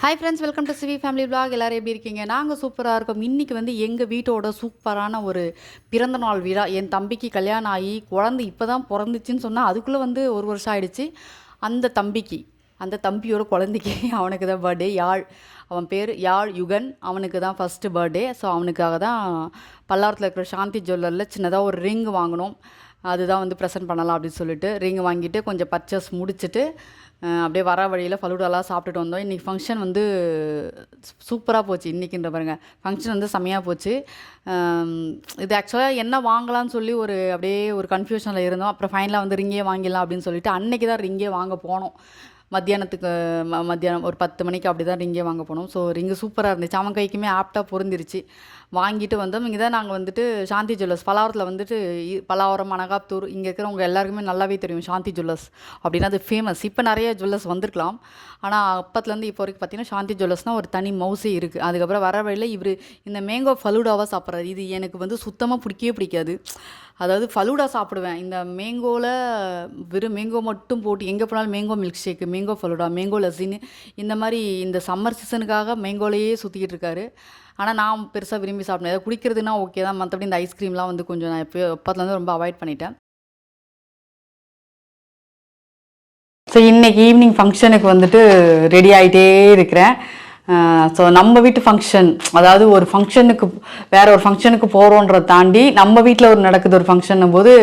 Hi friends, welcome to CV family vlog. எல்லோரும் எப்படி இருக்கீங்க? நாங்கள் சூப்பராக இருக்கோம். இன்றைக்கி வந்து எங்கள் வீட்டோட சூப்பரான ஒரு பிறந்தநாள் விழா. என் தம்பிக்கு கல்யாணம் ஆகி குழந்தை இப்போ தான் பிறந்துச்சின்னு சொன்னால் அதுக்குள்ளே வந்து 1 வருஷம் ஆகிடுச்சு. அந்த தம்பியோட குழந்தைக்கு அவனுக்கு தான் பர்த்டே. அவன் பேர் யாழ் யுகன். அவனுக்கு தான் ஃபஸ்ட்டு பர்த்டே. ஸோ அவனுக்காக தான் பல்லாவரத்தில் இருக்கிற சாந்தி ஜுவல்லரில் சின்னதாக ஒரு ரிங் வாங்கினோம். அதுதான் வந்து ப்ரெசென்ட் பண்ணலாம் அப்படின்னு சொல்லிட்டு ரிங் வாங்கிட்டு கொஞ்சம் பர்ச்சேஸ் முடிச்சுட்டு அப்படியே வர வழியில் ஃபலூடாலாம் சாப்பிட்டுட்டு வந்தோம். இன்றைக்கி ஃபங்க்ஷன் வந்து சூப்பராக போச்சு. இன்றைக்கின்ற பாருங்கள், ஃபங்க்ஷன் வந்து செம்மையாக போச்சு. இது ஆக்சுவலாக என்ன வாங்கலாம்னு சொல்லி அப்படியே ஒரு கன்ஃபியூஷனில் இருந்தோம். அப்புறம் ஃபைனலாக வந்து ரிங்கே வாங்கிடலாம் அப்படின்னு சொல்லிட்டு அன்றைக்கி தான் ரிங்கே வாங்க போனோம். மத்தியானம் ஒரு 10 மணிக்கு அப்படி தான் ரிங்கே வாங்க போனோம். ஸோ ரிங்கு சூப்பராக இருந்துச்சு. அவன் கைக்குமே ஆப்டாக பொருந்திருச்சு. வாங்கிட்டு வந்தோம். இங்கே தான் நாங்கள் வந்துட்டு சாந்தி ஜுவல்லர்ஸ் பல்லாவரத்தில் வந்துட்டு பல்லாவரம், அனகாப்தூர் இங்கே இருக்கிறவங்க எல்லாருக்குமே நல்லாவே தெரியும் சாந்தி ஜுவல்லர்ஸ் அப்படின்னா அது ஃபேமஸ். இப்போ நிறைய ஜுவல்லர்ஸ் வந்திருக்கலாம், ஆனால் அப்பத்துலேருந்து இப்போ வரைக்கும் பார்த்தீங்கன்னா சாந்தி ஜுவல்லர்ஸ்னால் ஒரு தனி மவுஸே இருக்குது. அதுக்கப்புறம் வர வழியில் இந்த மேங்கோ ஃபலூடாவாக சாப்பிட்றாரு. இது எனக்கு வந்து சுத்தமாக பிடிக்காது. அதாவது ஃபலூடா சாப்பிடுவேன், இந்த மேங்கோவில் வெறும் மேங்கோ மட்டும் போட்டு எங்கே போனாலும் mango milk shake, mango falooda, mango லஸ்ஸின்னு இந்த மாதிரி இந்த சம்மர் சீசனுக்காக மேங்கோலையே சுற்றிக்கிட்டு இருக்காரு. ஆனால் நான் பெருசாக விரும்பி சாப்பிட்டேன். ஏதாவது குடிக்கிறதுனா ஓகே தான், மற்றபடி இந்த ஐஸ்கிரீம்லாம் வந்து கொஞ்சம் நான் எப்போத்துலேருந்து ரொம்ப அவாய்ட் பண்ணிட்டேன். ஸோ இன்றைக்கி ஈவினிங் ஃபங்க்ஷனுக்கு வந்துட்டு ரெடி ஆகிட்டே இருக்கிறேன். ஸோ நம்ம வீட்டு ஃபங்க்ஷன், அதாவது ஒரு ஃபங்க்ஷனுக்கு வேறு ஒரு ஃபங்க்ஷனுக்கு போகிறோன்றதை தாண்டி நம்ம வீட்டில் நடக்குது ஒரு ஃபங்க்ஷன்னும் போது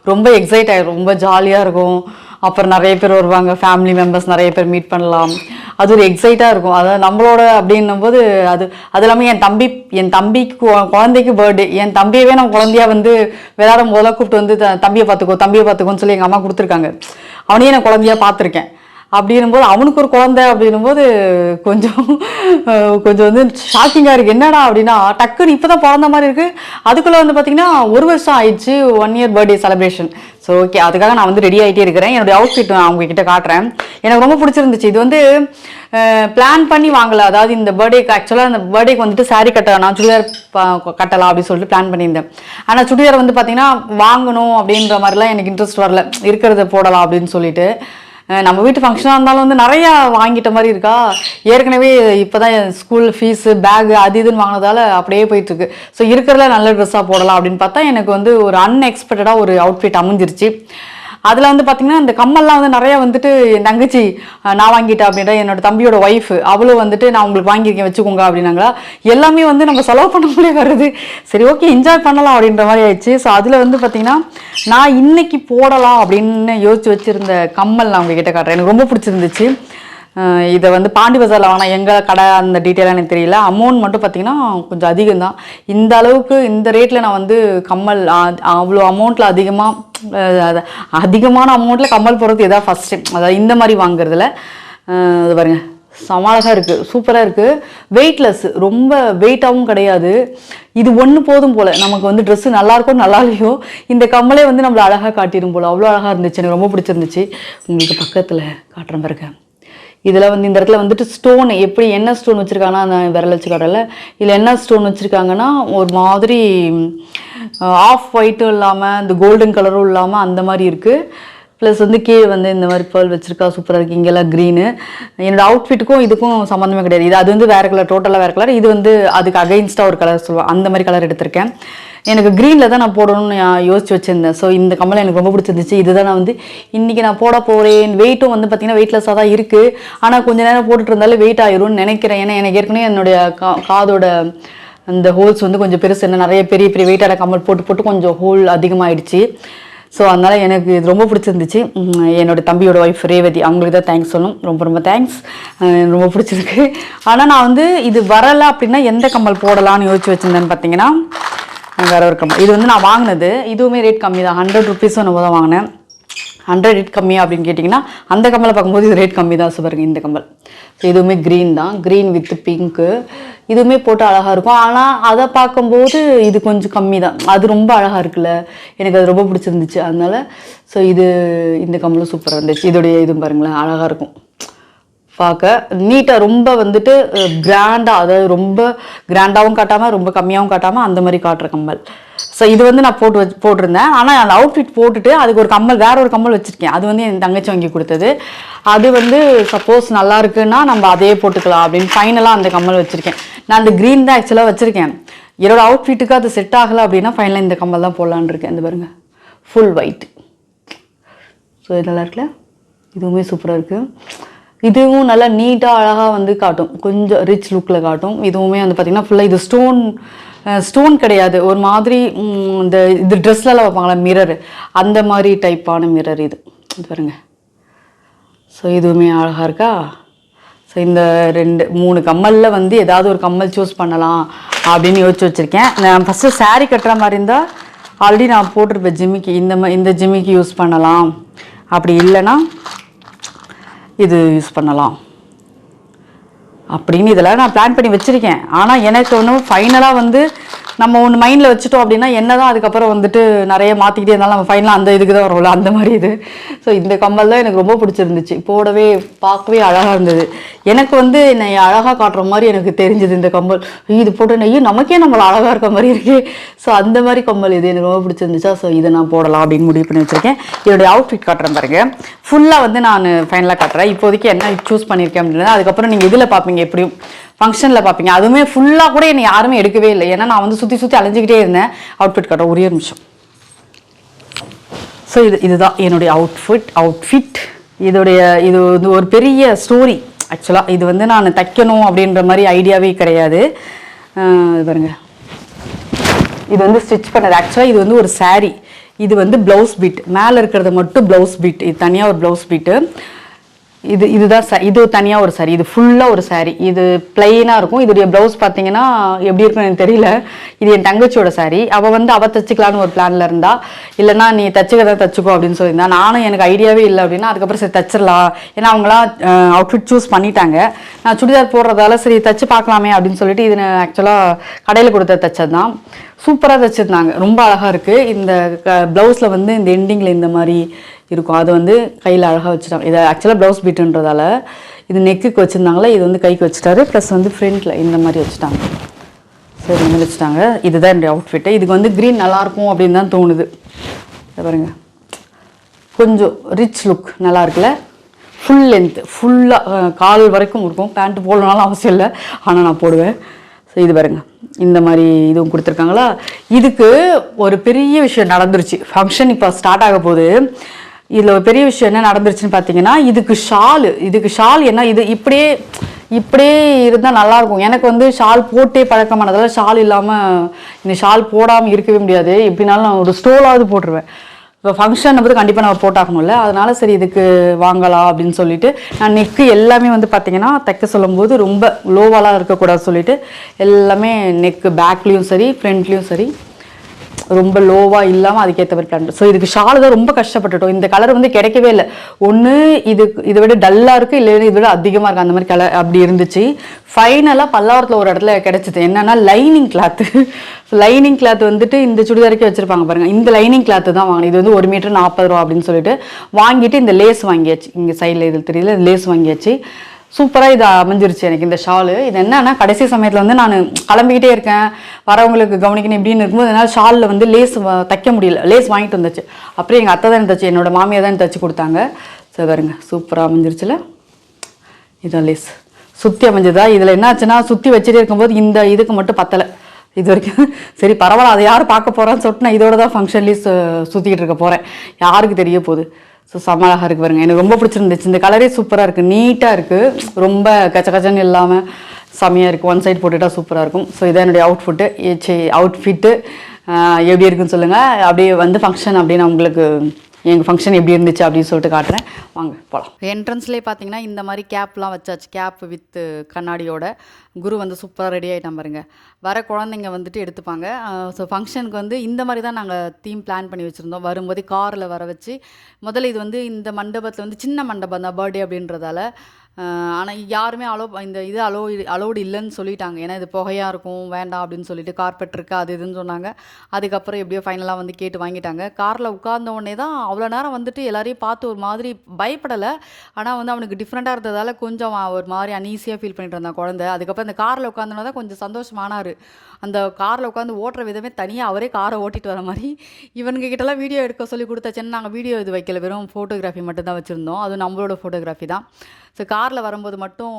ரொம்ப எக்ஸைட் ஆகிடும், ரொம்ப ஜாலியாக இருக்கும். அப்புறம் நிறைய பேர் வருவாங்க, ஃபேமிலி மெம்பர்ஸ் நிறைய பேர் மீட் பண்ணலாம். அது ஒரு எக்ஸைட்டாக இருக்கும். அதாவது நம்மளோட அப்படின்னும் போது அது இல்லாமல் என் தம்பிக்கு குழந்தைக்கு பர்த்டே. என் தம்பியவே நம்ம குழந்தையாக வந்து விளையாடும் போதெல்லாம் கூப்பிட்டு வந்து தம்பியை பார்த்துக்கோன்னு சொல்லி எங்கள் அம்மா கொடுத்துருக்காங்க. அவனையே நான் குழந்தையாக பார்த்துருக்கேன். அப்படின்னும்போது அவனுக்கு ஒரு குழந்தை அப்படின்னும்போது கொஞ்சம் வந்து ஷாக்கிங்காக இருக்குது. என்னடா அப்படின்னா டக்குன்னு இப்போ தான் பிறந்த மாதிரி இருக்குது. அதுக்குள்ளே வந்து பார்த்திங்கன்னா 1 வருஷம் ஆயிடுச்சு, 1 year birthday celebration. So okay, அதுக்காக நான் வந்து ரெடி ஆகிட்டே இருக்கிறேன். என்னுடைய அவுட்ஃபிட் நான் அவங்கக்கிட்ட காட்டுறேன். எனக்கு ரொம்ப பிடிச்சிருந்துச்சு. இது வந்து பிளான் பண்ணி வாங்கலை. அதாவது இந்த பர்த்டேக்கு ஆக்சுவலாக இந்த பர்த்டேக்கு வந்துட்டு சாரீ கட்டலாம், நான் சுடிதார் கட்டலாம் அப்படின்னு சொல்லிட்டு பிளான் பண்ணியிருந்தேன். ஆனால் சுடிதார் வந்து பார்த்திங்கன்னா வாங்கணும் அப்படின்ற மாதிரிலாம் எனக்கு இன்ட்ரெஸ்ட் வரல. இருக்கிறத போடலாம் அப்படின்னு சொல்லிட்டு நம்ம வீட்டு ஃபங்க்ஷனாக இருந்தாலும் வந்து நிறையா வாங்கிட்ட மாதிரி இருக்கா. ஏற்கனவே இப்போ தான் ஸ்கூல் ஃபீஸு, பேகு அது இதுன்னு வாங்கினதால அப்படியே போயிட்டுருக்கு. ஸோ இருக்கிறதுல நல்ல ட்ரெஸ்ஸாக போடலாம் அப்படின்னு பார்த்தா எனக்கு வந்து ஒரு அன்எக்ஸ்பெக்டடாக ஒரு அவுட்ஃபிட் அமைஞ்சிருச்சு. அதில் வந்து பார்த்திங்கன்னா இந்த கம்மல்லாம் வந்து நிறையா வந்துட்டு என் தங்கச்சி நான் வாங்கிட்டேன் அப்படின்ற என்னோட தம்பியோட ஒய்ஃபு அவளும் வந்துட்டு நான் உங்களுக்கு வாங்கியிருக்கேன் வச்சுக்கோங்க அப்படின்னாங்களா. எல்லாமே வந்து நம்ம செலவு பண்ண முடியாது வருது. சரி ஓகே, என்ஜாய் பண்ணலாம் அப்படின்ற மாதிரி ஆயிடுச்சு. ஸோ அதில் வந்து பார்த்திங்கன்னா நான் இன்னைக்கு போடலாம் அப்படின்னு யோசிச்சு வச்சுருந்த கம்மல் நான் உங்ககிட்ட காட்டுறேன். எனக்கு ரொம்ப பிடிச்சிருந்துச்சு. இதை வந்து பாண்டி பஜாரில் வாங்கினா எங்கள் கடை அந்த டீட்டெயிலாக எனக்கு தெரியல. அமௌண்ட் மட்டும் பார்த்திங்கன்னா கொஞ்சம் அதிகம்தான். இந்த அளவுக்கு இந்த ரேட்டில் நான் வந்து கம்மல் அவ்வளோ அமௌண்ட்டில் அதிகமான அமௌண்ட்டில் கம்மல் போடுறது எதாவது ஃபஸ்ட் டைம். அதாவது இந்த மாதிரி வாங்குறதுல அது பாருங்கள், சமாளமாக இருக்குது, சூப்பராக இருக்குது. வெயிட்லெஸ், ரொம்ப வெயிட்டாகவும் கிடையாது. இது ஒன்று போதும் போல் நமக்கு வந்து ட்ரெஸ்ஸு நல்லாயிருக்கும் நல்லா இல்லையோ இந்த கம்மலே வந்து நம்மளை அழகாக காட்டிடும் போல். அவ்வளோ அழகாக இருந்துச்சு, எனக்கு ரொம்ப பிடிச்சிருந்துச்சு. உங்களுக்கு பக்கத்தில் காட்டுறேன் பாருங்க. இதில் வந்து இந்த இடத்துல வந்துட்டு ஸ்டோன் எப்படி என்ன ஸ்டோன் வச்சுருக்காங்கன்னா நான் விரல் வச்சு காட்டல. இதில் என்ன ஸ்டோன் வச்சுருக்காங்கன்னா ஒரு மாதிரி ஆஃப் ஒயிட்டும் இல்லாமல் இந்த கோல்டன் கலரும் இல்லாமல் அந்த மாதிரி இருக்குது. ப்ளஸ் வந்து கீழே வந்து இந்த மாதிரி பேர்ல் வச்சுருக்கா, சூப்பராக இருக்குது. இங்கெல்லாம் க்ரீனு. என்னோடய அவுட்ஃபிட்டுக்கும் இதுக்கும் சம்மந்தமே கிடையாது. அது வந்து வேறு கலர், டோட்டலாக வேறு கலர். இது வந்து அதுக்கு அகைன்ஸ்டாக ஒரு கலர் சொல்லுவாள், அந்த மாதிரி கலர் எடுத்திருக்கேன். எனக்கு க்ரீனில் தான் நான் போடணும்னு யோசிச்சு வச்சுருந்தேன். ஸோ இந்த கம்மல் எனக்கு ரொம்ப பிடிச்சிருந்துச்சு. இதுதான் நான் வந்து இன்றைக்கி நான் போட போகிறேன். வெயிட்டும் வந்து பார்த்திங்கன்னா வெயிட்லெஸ்ஸாக தான் இருக்குது. ஆனால் கொஞ்சம் நேரம் போட்டுட்டு இருந்தாலும் வெயிட் ஆயிரும்னு நினைக்கிறேன். ஏன்னா எனக்கு ஏற்கனவே என்னுடைய காதோட அந்த ஹோல்ஸ் வந்து கொஞ்சம் பெருசு, என்ன நிறைய பெரிய வெயிட்டான கம்மல் போட்டு கொஞ்சம் ஹோல் அதிகமாகிடுச்சு. ஸோ அதனால் எனக்கு இது ரொம்ப பிடிச்சிருந்துச்சு. என்னோடய தம்பியோட ஒய்ஃப் ரேவதி, அவங்களுக்கு தான் தேங்க்ஸ் சொல்லணும். ரொம்ப தேங்க்ஸ், ரொம்ப பிடிச்சிருக்கு. ஆனால் நான் வந்து இது வரலை அப்படின்னா எந்த கம்மல் போடலான்னு யோசிச்சு வச்சுருந்தேன்னு பார்த்தீங்கன்னா வேறு ஒரு கம்மல். இது வந்து நான் வாங்கினது, இதுவுமே ரேட் கம்மி தான். 100 ருபீஸும் நம்ம தான் வாங்கினேன். 100 ரேட் கம்மியாக அப்படின்னு கேட்டிங்கன்னா அந்த கம்மலை பார்க்கும்போது இது ரேட் கம்மி தான். பாருங்க இந்த கம்மல். ஸோ இதுவுமே க்ரீன் தான், க்ரீன் வித் பிங்க்கு. இதுவுமே போட்டு அழகாக இருக்கும். ஆனால் அதை பார்க்கும்போது இது கொஞ்சம் கம்மி தான். அது ரொம்ப அழகாக இருக்குல்ல, எனக்கு அது ரொம்ப பிடிச்சிருந்துச்சு. அதனால் ஸோ இந்த கம்மலும் சூப்பராக இருந்துச்சு. இதோடைய இதுவும் பாருங்களேன், அழகாக இருக்கும். பார்க்க நீட்டாக ரொம்ப வந்துட்டு கிராண்டாக, அதாவது ரொம்ப கிராண்டாகவும் காட்டாமல் ரொம்ப கம்மியாகவும் காட்டாமல் அந்த மாதிரி காட்டுற கம்மல். ஸோ இது வந்து நான் போட்டிருந்தேன். ஆனால் அந்த அவுட்ஃபிட் போட்டுட்டு அதுக்கு ஒரு கம்மல், வேற ஒரு கம்மல் வச்சுருக்கேன். அது வந்து என் தங்கச்சி வாங்கி கொடுத்தது. அது வந்து சப்போஸ் நல்லா இருக்குன்னா நம்ம அதே போட்டுக்கலாம் அப்படின்னு ஃபைனலாக அந்த கம்மல் வச்சுருக்கேன். நான் அந்த க்ரீன் தான் ஆக்சுவலாக வச்சுருக்கேன். என்னோட அவுட்ஃபிட்டுக்கு அது செட் ஆகலை அப்படின்னா ஃபைனலாக இந்த கம்மல் தான் போடலான்னு இருக்கேன். இந்த பாருங்க, ஃபுல் ஒயிட். ஸோ இது நல்லா இருக்குல்ல, இதுவுமே சூப்பராக இருக்குது. இதுவும் நல்லா நீட்டாக அழகாக வந்து காட்டும், கொஞ்சம் ரிச் லுக்கில் காட்டும். இதுவுமே வந்து பார்த்திங்கன்னா ஃபுல்லாக இது ஸ்டோன் கிடையாது, ஒரு மாதிரி இந்த இது ட்ரெஸ்லலாம் வைப்பாங்களா மிரர், அந்த மாதிரி டைப்பான மிரர் இது. இது பாருங்க. ஸோ இதுவுமே அழகாக இருக்கா. ஸோ இந்த 2-3 கம்மலில் வந்து ஏதாவது ஒரு கம்மல் சூஸ் பண்ணலாம் அப்படின்னு யோசிச்சு வச்சுருக்கேன். நான் ஃபஸ்ட்டு சாரீ கட்டுற மாதிரி இருந்தால் ஆல்ரெடி நான் போட்டிருப்பேன் ஜிமிக்கி, இந்த ஜிமிக்கி யூஸ் பண்ணலாம், அப்படி இல்லைன்னா இது யூஸ் பண்ணலாம் அப்படின்னு இதெல்லாம் நான் பிளான் பண்ணி வச்சுருக்கேன். ஆனால் எனக்கு ஒன்றும் ஃபைனலாக வந்து நம்ம ஒன்று மைண்டில் வச்சுட்டோம் அப்படின்னா என்ன தான் அதுக்கப்புறம் வந்துட்டு நிறைய மாற்றிக்கிட்டே இருந்தாலும் நம்ம ஃபைனலாக அந்த இதுக்கு தான் வரும்ல, அந்த மாதிரி இது. ஸோ இந்த கம்மல் தான் எனக்கு ரொம்ப பிடிச்சிருந்துச்சு, போடவே பார்க்கவே அழகாக இருந்தது. எனக்கு வந்து என்னை அழகாக காட்டுற மாதிரி எனக்கு தெரிஞ்சது இந்த கம்மல். இது போட்டு ஐயோ நமக்கே நம்மளை அழகாக இருக்க மாதிரி இருக்கு. ஸோ அந்த மாதிரி கம்மல் இது எனக்கு ரொம்ப பிடிச்சிருந்துச்சா. ஸோ இதை நான் போடலாம் அப்படின்னு முடிவு பண்ணி வச்சுருக்கேன். என்னுடைய அவுட்ஃபிட் காட்டுறேன் பாருங்க, ஃபுல்லாக வந்து நான் ஃபைனலாக காட்டுறேன். இப்போதைக்கு என்ன சூஸ் பண்ணியிருக்கேன் அப்படின்னா அதுக்கப்புறம் நீங்கள் இதில் பார்ப்பீங்க, எப்படியும் ஃபங்க்ஷனில் பார்ப்பீங்க. அதுவுமே ஃபுல்லாக கூட என்னை யாருமே எடுக்கவே இல்லை, ஏன்னா நான் வந்து சுற்றி அலைஞ்சிக்கிட்டே இருந்தேன். அவுட்ஃபிட் காட்டுற ஒரே நிமிஷம். ஸோ இதுதான் என்னுடைய அவுட்ஃபிட். இது ஒரு பெரிய ஸ்டோரி ஆக்சுவலாக. இது வந்து நான் தைக்கணும் அப்படின்ற மாதிரி ஐடியாவே கிடையாது. இது பாருங்க, இது வந்து ஸ்டிச் பண்ணது. ஆக்சுவலாக இது வந்து ஒரு சாரீ, இது வந்து ப்ளவுஸ் பீட், மேலே இருக்கிறது மட்டும் ப்ளவுஸ் பீட், இது தனியாக ஒரு ப்ளவுஸ் பீட்டு. இதுதான் இது தனியாக ஒரு சாரீ, இது ஃபுல்லாக ஒரு சாரீ. இது பிளெயினாக இருக்கும். இதோடைய ப்ளவுஸ் பார்த்தீங்கன்னா எப்படி இருக்குன்னு எனக்கு தெரியல. இது என் தங்கச்சியோட சாரீ. அவள் தைச்சிக்கலான்னு ஒரு பிளானில் இருந்தா, இல்லைனா நீ தைச்சிக்கதான் தைச்சிக்கோ அப்படின்னு சொல்லியிருந்தா. நானும் எனக்கு ஐடியாவே இல்லை அப்படின்னா அதுக்கப்புறம் சரி தைச்சிடலாம், ஏன்னா அவங்களாம் அவுட்ஃபிட் சூஸ் பண்ணிட்டாங்க. நான் சுடிதார் போடுறதால சரி தைச்சு பார்க்கலாமே அப்படின்னு சொல்லிட்டு இது ஆக்சுவலாக கடையில் கொடுத்த தைச்சது தான். சூப்பராக தைச்சிருந்தாங்க, ரொம்ப அழகாக இருக்குது. இந்த ப்ளவுஸில் வந்து இந்த எண்டிங்கில் இந்த மாதிரி இருக்கும், அது வந்து கையில் அழகாக வச்சுட்டாங்க. இதை ஆக்சுவலாக ப்ளவுஸ் பீட்டுன்றதால இது நெக்குக்கு வச்சுருந்தாங்களே, இது வந்து கைக்கு வச்சுட்டாரு. ப்ளஸ் வந்து ஃப்ரண்ட்டில் இந்த மாதிரி வச்சுட்டாங்க. சரி இந்த வச்சுட்டாங்க. இதுதான் என்னுடைய அவுட்ஃபிட்டு. இதுக்கு வந்து க்ரீன் நல்லாயிருக்கும் அப்படின்னு தான் தோணுது. பாருங்க, கொஞ்சம் ரிச் லுக் நல்லா இருக்குல்ல. ஃபுல் லென்த்து, ஃபுல்லாக கால் வரைக்கும் இருக்கும். பேண்ட்டு போடணுனாலும் அவசியம் இல்லை, ஆனால் நான் போடுவேன். ஸோ இது பாருங்க, இந்த மாதிரி இதுவும் கொடுத்துருக்காங்களா. இதுக்கு ஒரு பெரிய விஷயம் நடந்துருச்சு. ஃபங்க்ஷன் இப்போ ஸ்டார்ட் ஆக போகுது. இதில் ஒரு பெரிய விஷயம் என்ன நடந்துருச்சுன்னு பார்த்தீங்கன்னா, இதுக்கு ஷால் என்ன, இது இப்படியே இருந்தால் நல்லாயிருக்கும். எனக்கு வந்து ஷால் போட்டே பழக்கமானதால் ஷால் இல்லாமல் இந்த ஷால் போடாமல் இருக்கவே முடியாது. எப்படினாலும் நான் ஒரு ஸ்டோலாவது போட்டுருவேன். இப்போ ஃபங்க்ஷன் வந்து கண்டிப்பாக நம்ம போட்டாகணும்ல, அதனால சரி இதுக்கு வாங்கலாம் அப்படின்னு சொல்லிட்டு நான் நெக்கு எல்லாமே வந்து பார்த்தீங்கன்னா தைக்க சொல்லும்போது ரொம்ப லோவாலாம் இருக்கக்கூடாது சொல்லிட்டு எல்லாமே நெக்கு பேக்லேயும் சரி ஃப்ரண்ட்லேயும் சரி ரொம்ப லோவாக இல்லாமல் அதுக்கேற்ற மாதிரி பிளான். ஸோ இதுக்கு ஷால் தான் ரொம்ப கஷ்டப்பட்டுட்டோம். இந்த கலர் வந்து கிடைக்கவே இல்லை. ஒன்று இதை விட டல்லாக இருக்குது, இல்லை இதை விட அதிகமாக இருக்குது, அந்த மாதிரி கலர் அப்படி இருந்துச்சு. ஃபைனலாக பல்லாவரத்தில் ஒரு இடத்துல கிடச்சிது. என்னென்னா லைனிங் கிளாத்து வந்துட்டு இந்த சுடிதாருக்கே வச்சுருப்பாங்க பாருங்கள். இந்த லைனிங் கிளாத்து தான் வாங்கினேன். இது வந்து 1 மீட்டர் 40 ரூபா அப்படின்னு சொல்லிட்டு வாங்கிட்டு இந்த லேஸ் வாங்கியாச்சு. இங்கே சைடில் இதில் தெரியல, லேஸ் வாங்கியாச்சு. சூப்பராக இது அமைஞ்சிருச்சு எனக்கு இந்த ஷாலு. இது என்னன்னா கடைசி சமயத்தில் வந்து நான் கிளம்பிக்கிட்டே இருக்கேன், வரவங்களுக்கு கவனிக்கணும் இப்படின்னு இருக்கும்போது அதனால் ஷாலில் வந்து லேஸ் தைக்க முடியல. லேஸ் வாங்கிட்டு வந்துச்சு. அப்புறம் எங்கள் அத்தை தான் தைச்சு, என்னோடய மாமியார் தான் தைச்சி கொடுத்தாங்க. ஸோ பாருங்க, சூப்பராக அமைஞ்சிருச்சுல. இதான் லேஸ் சுற்றி அமைஞ்சதா. இதில் என்னாச்சுன்னா சுற்றி வச்சுட்டே இருக்கும்போது இந்த இதுக்கு மட்டும் பத்தலை இது வரைக்கும். சரி பரவாயில்ல, அதை யார் பார்க்க போகிறான்னு சொல்லிட்டு நான் இதோட தான் ஃபங்க்ஷன்லேயே சுற்றிக்கிட்டு இருக்க போகிறேன். யாருக்கு தெரிய போகுது. ஸோ செம்ம அழகாக இருக்குது பாருங்க, எனக்கு ரொம்ப பிடிச்சிருந்துச்சு. இந்த கலரே சூப்பராக இருக்குது, நீட்டாக இருக்குது, ரொம்ப கச்சன்னு இல்லாமல் செம்மையாக இருக்குது. ஒன் சைட் போட்டுட்டா சூப்பராக இருக்கும். ஸோ இதான் என்னுடைய அவுட்ஃபிட்டு எப்படி இருக்குன்னு சொல்லுங்கள். அப்படியே வந்து ஃபங்க்ஷன் அப்படியே நான் உங்களுக்கு எங்கள் ஃபங்க்ஷன் எப்படி இருந்துச்சு அப்படின்னு சொல்லிட்டு காட்டுறேன். வாங்க போகலாம். என்ட்ரன்ஸ்லேயே பார்த்தீங்கன்னா இந்த மாதிரி கேப்லாம் வச்சாச்சு. Gap with கண்ணாடியோட. குரு வந்து சூப்பராக ரெடி ஆகிட்டான் பாருங்க. வர குழந்தைங்க வந்துட்டு எடுத்துப்பாங்க. ஸோ ஃபங்க்ஷனுக்கு வந்து இந்த மாதிரி தான் நாங்கள் தீம் பிளான் பண்ணி வச்சுருந்தோம். வரும்போதே காரில் வர வச்சு முதல்ல இது வந்து இந்த மண்டபத்தில் வந்து சின்ன மண்டபம் தான், பர்த்டே அப்படின்றதால ஆனால் யாருமே இந்த இது அலோடு இல்லைன்னு சொல்லிட்டாங்க. ஏன்னா இது புகையாக இருக்கும் வேண்டாம் அப்படின்னு சொல்லிட்டு கார்பெட் இருக்குது அது இதுன்னு சொன்னாங்க. அதுக்கப்புறம் எப்படியோ ஃபைனலாக வந்து கேட்டு வாங்கிட்டாங்க. காரில் உட்கார்ந்த உடனே தான் அவ்வளோ நேரம் வந்துட்டு எல்லாரையும் பார்த்து ஒரு மாதிரி பயப்படலை. ஆனால் வந்து அவனுக்கு டிஃப்ரெண்ட்டாக இருந்ததால் கொஞ்சம் ஒரு மாதிரி அன்ஈஸியாக ஃபீல் பண்ணிட்டு இருந்தான் குழந்தை. அதுக்கப்புறம் அந்த காரில் உட்காந்தோன்னா தான் கொஞ்சம் சந்தோஷமானார். அந்த காரில் உட்காந்து ஓட்டுற விதமே தனியாக அவரே காரை ஓட்டிகிட்டு வர மாதிரி. இவனுங்க கிட்டலாம் வீடியோ எடுக்க சொல்லி கொடுத்தாச்சுன்னு நாங்கள் வீடியோ இது வைக்கல, வெறும் ஃபோட்டோகிராஃபி மட்டும்தான் வச்சுருந்தோம். அதுவும் நம்மளோட ஃபோட்டோகிராஃபி தான். ஸோ காரில் வரும்போது மட்டும்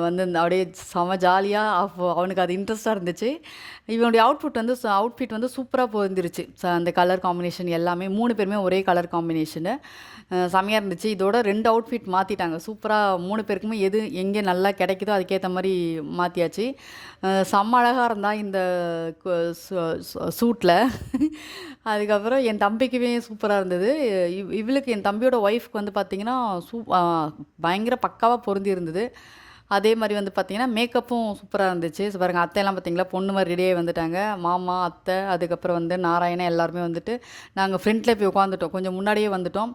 வந்து அப்படியே செம ஜாலியாக அவனுக்கு அது இன்ட்ரெஸ்ட்டாக இருந்துச்சு. இவனுடைய அவுட்ஃபிட் வந்து சூப்பராக போயிருந்துருச்சு. அந்த கலர் காம்பினேஷன் எல்லாமே 3 பேருமே ஒரே கலர் காம்பினேஷனு செம்மையாக இருந்துச்சு. இதோட 2 அவுட்ஃபிட் மாற்றிட்டாங்க. சூப்பராக 3 பேருக்குமே எது எங்கே நல்லா கிடைக்குதோ அதுக்கேற்ற மாதிரி மாற்றியாச்சு. செம்ம அழகாக இருந்தால் இந்த சூட்டில். அதுக்கப்புறம் என் தம்பிக்குமே சூப்பராக இருந்தது. இவளுக்கு என் தம்பியோட ஒய்ஃப்க்கு வந்து பார்த்திங்கன்னா பயங்கர பக்காவாக பொருந்தி இருந்தது. அதே மாதிரி வந்து பார்த்திங்கன்னா மேக்கப்பும் சூப்பராக இருந்துச்சு. பாருங்கள் அத்தையெல்லாம் பார்த்திங்களா பொண்ணு மாதிரி ரெடியாகி வந்துட்டாங்க. மாமா அத்தை அதுக்கப்புறம் வந்து நாராயணன் எல்லாருமே வந்துட்டு நாங்கள் ஃப்ரண்ட்டில் போய் உட்காந்துட்டோம். கொஞ்சம் முன்னாடியே வந்துட்டோம்.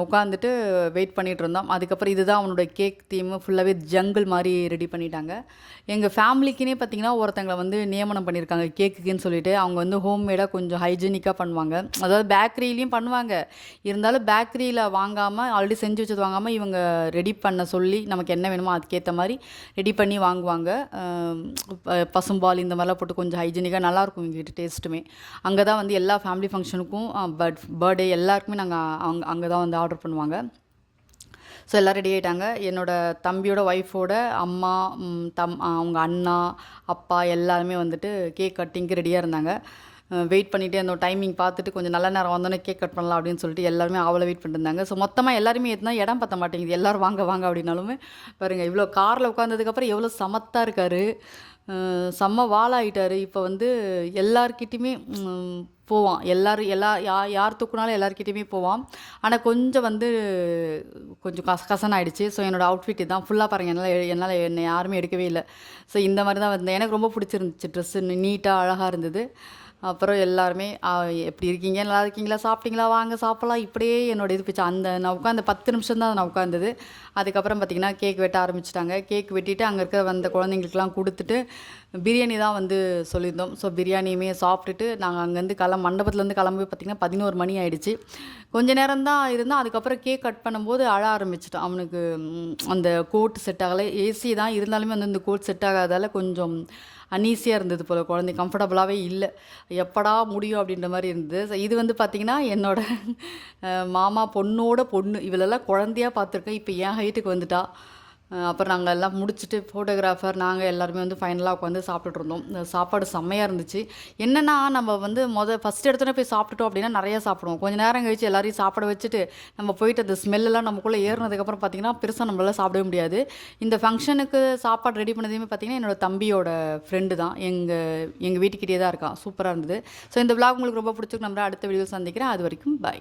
உட்காந்துட்டு வெயிட் பண்ணிகிட்டு இருந்தோம். அதுக்கப்புறம் இதுதான் அவனோட கேக் தீமு ஃபுல்லாகவே ஜங்கிள் மாதிரி ரெடி பண்ணிட்டாங்க. எங்கள் ஃபேமிலிக்குனே பார்த்திங்கன்னா ஒருத்தங்களை வந்து நியமனம் பண்ணியிருக்காங்க கேக்குக்குன்னு சொல்லிட்டு. அவங்க வந்து ஹோம்மேடாக கொஞ்சம் ஹைஜீனிக்காக பண்ணுவாங்க. அதாவது பேக்கரியிலையும் பண்ணுவாங்க, இருந்தாலும் பேக்கரியில் வாங்காமல் ஆல்ரெடி செஞ்சு வச்சது வாங்காமல் இவங்க ரெடி பண்ண சொல்லி நமக்கு என்ன வேணுமோ அதுக்கேற்ற மாதிரி ரெடி பண்ணி வாங்குவாங்க. பசும்பால் இந்த மாதிரிலாம் போட்டு கொஞ்சம் ஹைஜீனிக்காக நல்லாயிருக்கும் எங்ககிட்ட டேஸ்ட்டுமே. அங்கே தான் வந்து எல்லா ஃபேமிலி ஃபங்க்ஷனுக்கும் பர்த்டே எல்லாருக்குமே நாங்கள் அங்கே தான் வந்து ஆர்டர் பண்ணுவாங்க. ஸோ எல்லோரும் ரெடி ஆகிட்டாங்க. என்னோடய தம்பியோட ஒய்ஃபோட அம்மா அவங்க அண்ணா அப்பா எல்லாருமே வந்துட்டு கேக் கட்டிங்க்கு ரெடியாக இருந்தாங்க. வெயிட் பண்ணிவிட்டு அந்த டைமிங் பார்த்துட்டு கொஞ்சம் நல்ல நேரம் வந்தோன்னே கேக் கட் பண்ணலாம் அப்படின்னு சொல்லிட்டு எல்லாருமே அவ்வளோ வெயிட் பண்ணிருந்தாங்க. ஸோ மொத்தமாக எல்லாருமே எதுனா இடம் பற்ற மாட்டேங்குது. எல்லோரும் வாங்க அப்படின்னாலுமே பாருங்கள் இவ்வளோ காரில் உட்காந்ததுக்கப்புறம் எவ்வளோ சமத்தாக இருக்கார், செம்ம வாழாயிட்டார். இப்போ வந்து எல்லார்கிட்டையுமே போவான். யார் தூக்குனாலும் எல்லாருக்கிட்டையுமே போவான். ஆனால் கொஞ்சம் வந்து கொஞ்சம் கசனாயிடுச்சு. ஸோ என்னோடய அவுட்ஃபிட் இதுதான் ஃபுல்லாக பாருங்கள். என்னால் என்னை யாருமே எடுக்கவே இல்லை. ஸோ இந்த மாதிரி தான் வந்தேன். எனக்கு ரொம்ப பிடிச்சிருந்துச்சு. ட்ரெஸ்ஸு நீட்டாக அழகாக இருந்தது. அப்புறம் எல்லாருமே எப்படி இருக்கீங்க, நல்லா இருக்கீங்களா, சாப்பிட்டீங்களா, வாங்க சாப்பிட்லாம், இப்படியே என்னோட இது போச்சு. நான் உட்காந்து 10 நிமிஷம் தான் நான் உட்காந்தது. அதுக்கப்புறம் பார்த்திங்கன்னா கேக் வெட்ட ஆரம்பிச்சிட்டாங்க. கேக் வெட்டிட்டு அங்கே இருக்கிற வந்த குழந்தைங்களுக்குலாம் கொடுத்துட்டு பிரியாணி தான் வந்து சொல்லியிருந்தோம். ஸோ பிரியாணியுமே சாப்பிட்டுட்டு நாங்கள் அங்கேருந்து மண்டபத்துலேருந்து கிளம்பி பார்த்திங்கன்னா 11 மணி ஆகிடுச்சு. கொஞ்சம் நேரம் தான் இருந்தால் அதுக்கப்புறம் கேக் கட் பண்ணும்போது அழ ஆரம்பிச்சிட்டான். அவனுக்கு அந்த கோட் செட் ஆகலை. ஏசி தான் இருந்தாலுமே வந்து அந்த கோட் செட் ஆகாதால் கொஞ்சம் அன்ஈஸியாக இருந்தது போல். குழந்தை கம்ஃபர்டபுளாகவே இல்லை. எப்படா முடியும் அப்படின்ற மாதிரி இருந்தது. ஸோ இது வந்து பார்த்திங்கன்னா என்னோடய மாமா பொண்ணோட பொண்ணு. இவளெல்லாம் குழந்தையாக பார்த்துருக்கேன். இப்போ என் ஹைட்டுக்கு வந்துட்டா. அப்புறம் நாங்கள் எல்லாம் முடிச்சுட்டு ஃபோட்டோகிராஃபர் நாங்கள் எல்லாருமே வந்து ஃபைனலாக உட்காந்து சாப்பிட்டுட்டு இருந்தோம். சாப்பாடு செம்மையாக இருந்துச்சு. என்னென்னா நம்ம வந்து ஃபஸ்ட் எடுத்தோன்னே போய் சாப்பிட்டுட்டோம் அப்படின்னா நிறையா சாப்பிடுவோம். கொஞ்சம் நேரம் கழிச்சு எல்லாரையும் சாப்பிட வச்சுட்டு நம்ம போயிட்டு அந்த ஸ்மெல்லாம் நமக்குள்ளே ஏறினதுக்கப்புறம் பார்த்திங்கன்னா பெருசாக நம்மளால் சாப்பிடவே முடியாது. இந்த ஃபங்க்ஷனுக்கு சாப்பாடு ரெடி பண்ணதையுமே பார்த்திங்கன்னா என்னோடய தம்பியோட ஃப்ரெண்டு தான். எங்கள் வீட்டுக்கிட்டே தான் இருக்கான். சூப்பராக இருந்தது. ஸோ இந்த விளாக் உங்களுக்கு ரொம்ப பிடிச்சிருக்கு. நம்ம அடுத்த வீடியோ சந்திக்கிறேன். அது வரைக்கும் பாய்.